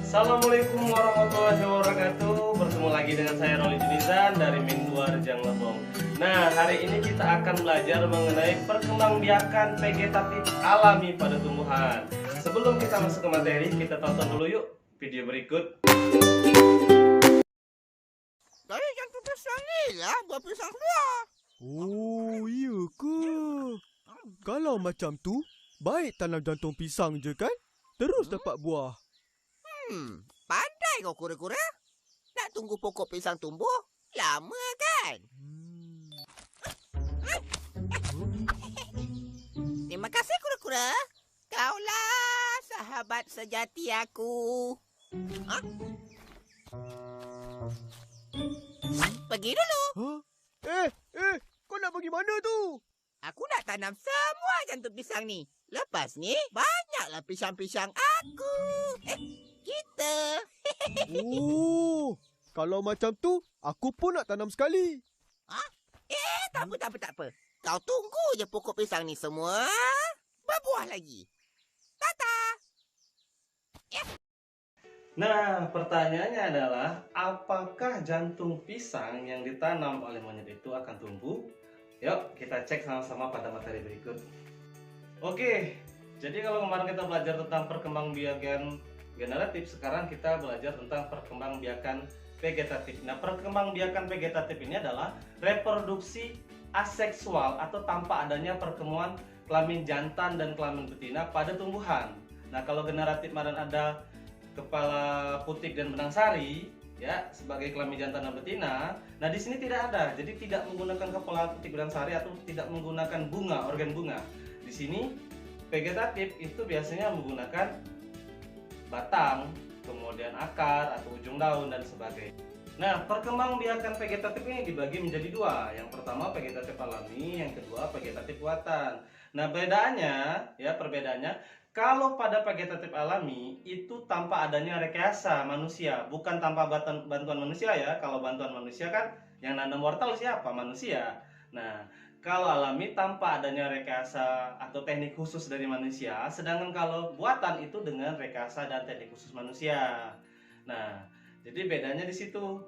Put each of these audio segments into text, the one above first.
Assalamualaikum warahmatullahi wabarakatuh. Bertemu lagi dengan saya Roli Junizan dari Min 2 Rejang Lebong. Nah, hari ini kita akan belajar mengenai perkembangbiakan vegetatif alami pada tumbuhan. Sebelum kita masuk ke materi, kita tonton dulu yuk video berikut. Dari jantung pisang ni lah buah pisang keluar. Oh, iya ke? Kalau macam tu, baik tanam jantung pisang je kan? Terus dapat buah. Pandai kau kura-kura. Nak tunggu pokok pisang tumbuh, lama kan? Terima kasih kura-kura. Kaulah sahabat sejati aku. Ha? Pergi dulu. Hah? Kau nak pergi mana tu? Aku nak tanam semua jantung pisang ni. Lepas ni, banyaklah pisang-pisang aku. Kita. Oh, kalau macam tu, aku pun nak tanam sekali. Tak apa. Kau tunggu je pokok pisang ni semua berbuah lagi. Tata. Nah, pertanyaannya adalah apakah jantung pisang yang ditanam oleh monyet itu akan tumbuh? Yuk, kita cek sama-sama pada materi berikut. Oke, jadi kalau kemarin kita belajar tentang perkembangbiakan generatif, sekarang kita belajar tentang perkembangbiakan vegetatif. Nah, perkembangbiakan vegetatif ini adalah reproduksi aseksual atau tanpa adanya pertemuan kelamin jantan dan kelamin betina pada tumbuhan. Nah, kalau generatif kemarin ada kepala putik dan benang sari, ya, sebagai kelamin jantan dan betina. Nah, di sini tidak ada. Jadi tidak menggunakan kepala putik benang sari atau tidak menggunakan bunga, organ bunga. Di sini vegetatif itu biasanya menggunakan batang, kemudian akar atau ujung daun dan sebagainya. Nah, perkembangbiakan vegetatif ini dibagi menjadi dua. Yang pertama vegetatif alami, yang kedua vegetatif buatan. Nah, perbedaannya kalau pada vegetatif alami itu tanpa adanya rekayasa manusia, bukan tanpa bantuan manusia ya. Kalau bantuan manusia kan yang nanam wortel siapa? Manusia. Nah, kalau alami tanpa adanya rekayasa atau teknik khusus dari manusia, sedangkan kalau buatan itu dengan rekayasa dan teknik khusus manusia. Nah, jadi bedanya di situ.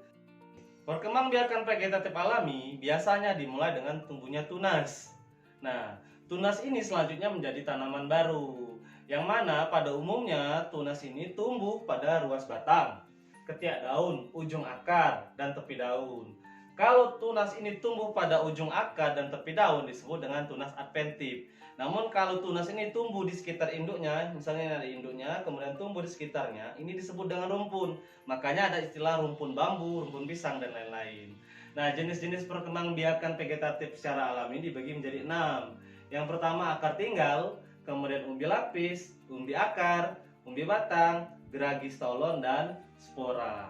Perkembangbiakan vegetatif alami biasanya dimulai dengan tumbuhnya tunas. Nah, tunas ini selanjutnya menjadi tanaman baru, yang mana pada umumnya tunas ini tumbuh pada ruas batang, ketiak daun, ujung akar, dan tepi daun. Kalau tunas ini tumbuh pada ujung akar dan tepi daun disebut dengan tunas adventif. Namun kalau tunas ini tumbuh di sekitar induknya, misalnya ada induknya, kemudian tumbuh di sekitarnya, ini disebut dengan rumpun. Makanya ada istilah rumpun bambu, rumpun pisang, dan lain-lain. Nah, jenis-jenis perkembangbiakan vegetatif secara alami dibagi menjadi 6. Yang pertama akar tinggal, kemudian umbi lapis, umbi akar, umbi batang, geragi stolon, dan spora.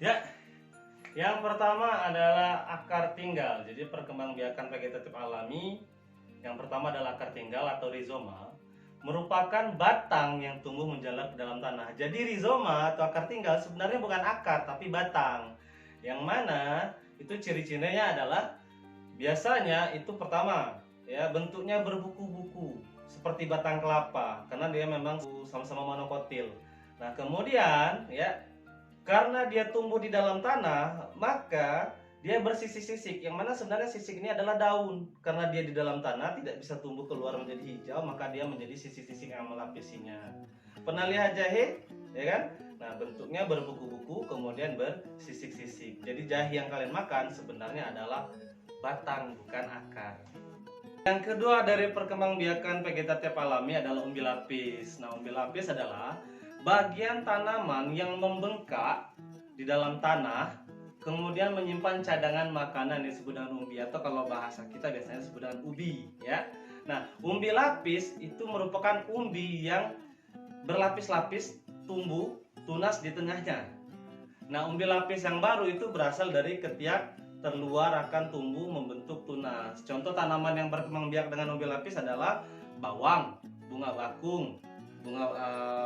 Ya. Yang pertama adalah akar tinggal. Jadi perkembangbiakan vegetatif alami yang pertama adalah akar tinggal atau rizoma, merupakan batang yang tumbuh menjalar ke dalam tanah. Jadi rizoma atau akar tinggal sebenarnya bukan akar tapi batang. Yang mana itu ciri-cirinya adalah biasanya itu pertama ya bentuknya berbuku-buku seperti batang kelapa karena dia memang sama-sama monokotil. Nah, kemudian ya karena dia tumbuh di dalam tanah, maka dia bersisik-sisik. Yang mana sebenarnya sisik ini adalah daun. Karena dia di dalam tanah tidak bisa tumbuh keluar menjadi hijau, maka dia menjadi sisik-sisik yang melapisinya. Pernah lihat jahe? Ya kan? Nah, bentuknya berbuku-buku, kemudian bersisik-sisik. Jadi jahe yang kalian makan sebenarnya adalah batang, bukan akar. Yang kedua dari perkembangbiakan vegetatif alami adalah umbi lapis. Nah, umbi lapis adalah bagian tanaman yang membengkak di dalam tanah kemudian menyimpan cadangan makanan yang disebut dengan umbi, atau kalau bahasa kita biasanya disebut dengan ubi ya. Nah, umbi lapis itu merupakan umbi yang berlapis-lapis tumbuh tunas di tengahnya. Nah, umbi lapis yang baru itu berasal dari ketiak terluar akan tumbuh membentuk tunas. Contoh tanaman yang berkembang biak dengan umbi lapis adalah bawang, bunga bakung, bunga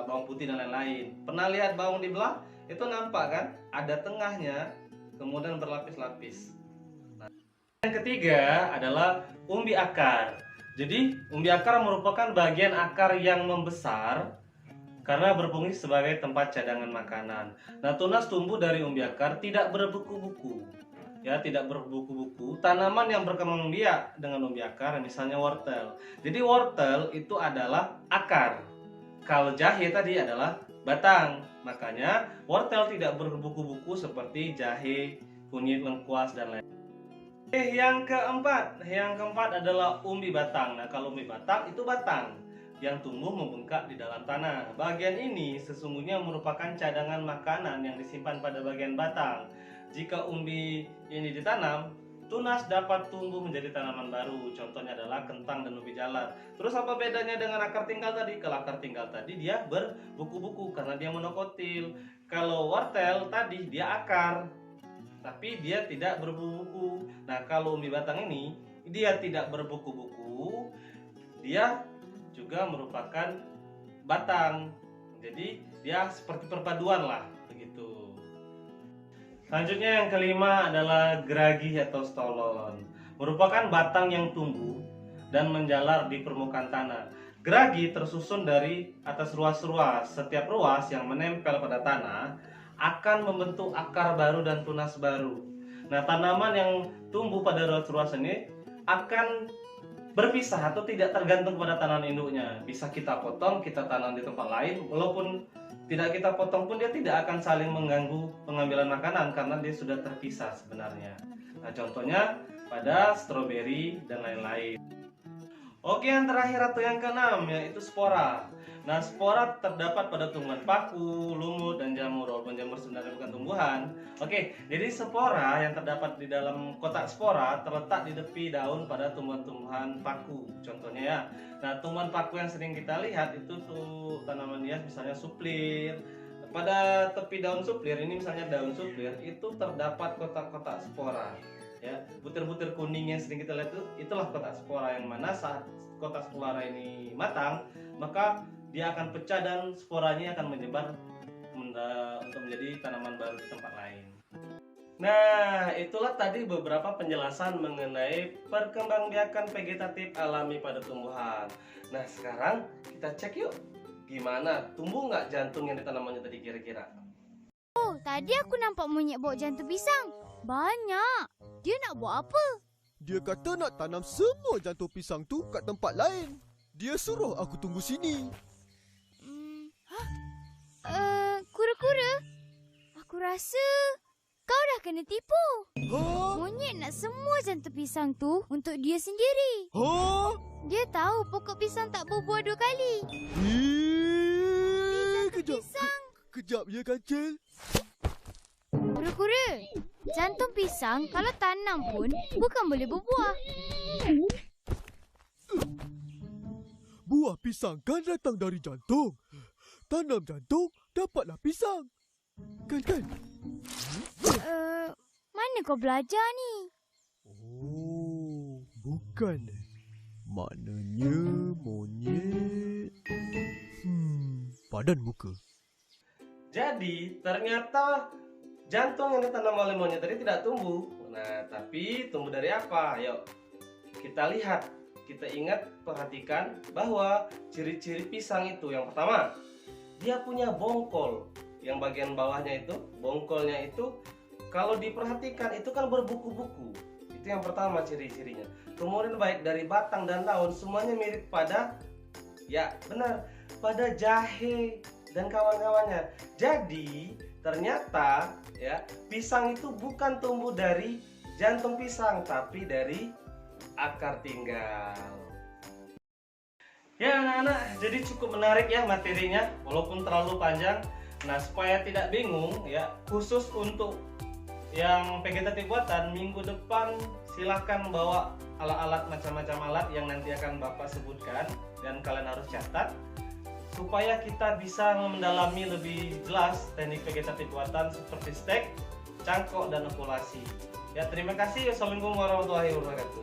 bawang putih, dan lain-lain. Pernah lihat bawang dibelah? Itu nampak kan? Ada tengahnya, kemudian berlapis-lapis. Nah, yang ketiga adalah umbi akar. Jadi umbi akar merupakan bagian akar yang membesar karena berfungsi sebagai tempat cadangan makanan. Nah, tunas tumbuh dari umbi akar, tidak berbuku-buku. Ya, tidak berbuku-buku. Tanaman yang berkembang biak dengan umbi akar, misalnya wortel. Jadi wortel itu adalah akar. Kalau jahe tadi adalah batang. Makanya wortel tidak berbuku-buku seperti jahe, kunyit, lengkuas, dan lain. Yang keempat adalah umbi batang. Nah, kalau umbi batang itu batang yang tumbuh membengkak di dalam tanah. Bagian ini sesungguhnya merupakan cadangan makanan yang disimpan pada bagian batang. Jika umbi ini ditanam, tunas dapat tumbuh menjadi tanaman baru. Contohnya adalah kentang dan ubi jalar. Terus apa bedanya dengan akar tinggal tadi? Kalau akar tinggal tadi dia berbuku-buku karena dia monokotil. Kalau wortel tadi dia akar, tapi dia tidak berbuku-buku. Nah, kalau umbi batang ini dia tidak berbuku-buku, dia juga merupakan batang. Jadi dia seperti perpaduan lah begitu. Selanjutnya yang kelima adalah geragi atau stolon. Merupakan batang yang tumbuh dan menjalar di permukaan tanah. Geragi tersusun dari atas ruas-ruas. Setiap ruas yang menempel pada tanah akan membentuk akar baru dan tunas baru. Nah, tanaman yang tumbuh pada ruas-ruas ini akan berpisah atau tidak tergantung pada tanaman induknya. Bisa kita potong, kita tanam di tempat lain. Walaupun tidak kita potong pun dia tidak akan saling mengganggu pengambilan makanan karena dia sudah terpisah sebenarnya. Nah, contohnya pada stroberi dan lain-lain. Oke, yang terakhir atau yang keenam yaitu spora. Nah, spora terdapat pada tumbuhan paku, lumut, dan jamur. Walaupun jamur sebenarnya bukan tumbuhan. Oke, jadi spora yang terdapat di dalam kotak spora terletak di tepi daun pada tumbuhan-tumbuhan paku. Contohnya ya. Nah, tumbuhan paku yang sering kita lihat itu tuh tanaman hias misalnya suplir. Pada tepi daun suplir ini misalnya daun suplir itu terdapat kotak-kotak spora. Ya, butir-butir kuning yang sering kita lihat itulah kotak spora, yang mana saat kotak spora ini matang, maka dia akan pecah dan sporanya akan menyebar untuk menjadi tanaman baru di tempat lain. Nah, itulah tadi beberapa penjelasan mengenai perkembangbiakan vegetatif alami pada tumbuhan. Nah, sekarang kita cek yuk, gimana tumbuh nggak jantung yang ditanamannya tadi kira-kira? Oh, tadi aku nampak monyet bawa jantung pisang. Banyak. Dia nak buat apa? Dia kata nak tanam semua jantung pisang tu kat tempat lain. Dia suruh aku tunggu sini. Kura-kura? Aku rasa kau dah kena tipu. Ha? Monyet nak semua jantung pisang tu untuk dia sendiri. Ha? Dia tahu pokok pisang tak berbuah 2 kali. Kejap. Kejap ya, Kancil. Kura-kura, jantung pisang kalau tanam pun bukan boleh berbuah. Buah pisang kan datang dari jantung. Tanam jantung, dapatlah pisang. Kan? Mana kau belajar ni? Oh, bukan. Maknanya monyet. Padan muka. Jadi ternyata jantung yang ditanam oleh monyet tadi tidak tumbuh. Nah, tapi tumbuh dari apa? Yuk kita lihat, kita ingat, perhatikan bahwa ciri-ciri pisang itu yang pertama, dia punya bongkol. Yang bagian bawahnya itu, bongkolnya itu kalau diperhatikan itu kan berbuku-buku. Itu yang pertama ciri-cirinya. Kemudian baik dari batang dan daun semuanya mirip pada, ya benar, pada jahe dan kawan-kawannya. Jadi ternyata ya pisang itu bukan tumbuh dari jantung pisang, tapi dari akar tinggal. Ya anak-anak, jadi cukup menarik ya materinya, walaupun terlalu panjang. Nah, supaya tidak bingung ya, khusus untuk yang vegetatif buatan, minggu depan silahkan bawa alat-alat, macam-macam alat yang nanti akan Bapak sebutkan dan kalian harus catat supaya kita bisa mendalami lebih jelas teknik vegetatif buatan seperti stek, cangkok, dan okulasi. Ya, terima kasih. Wassalamualaikum warahmatullahi wabarakatuh.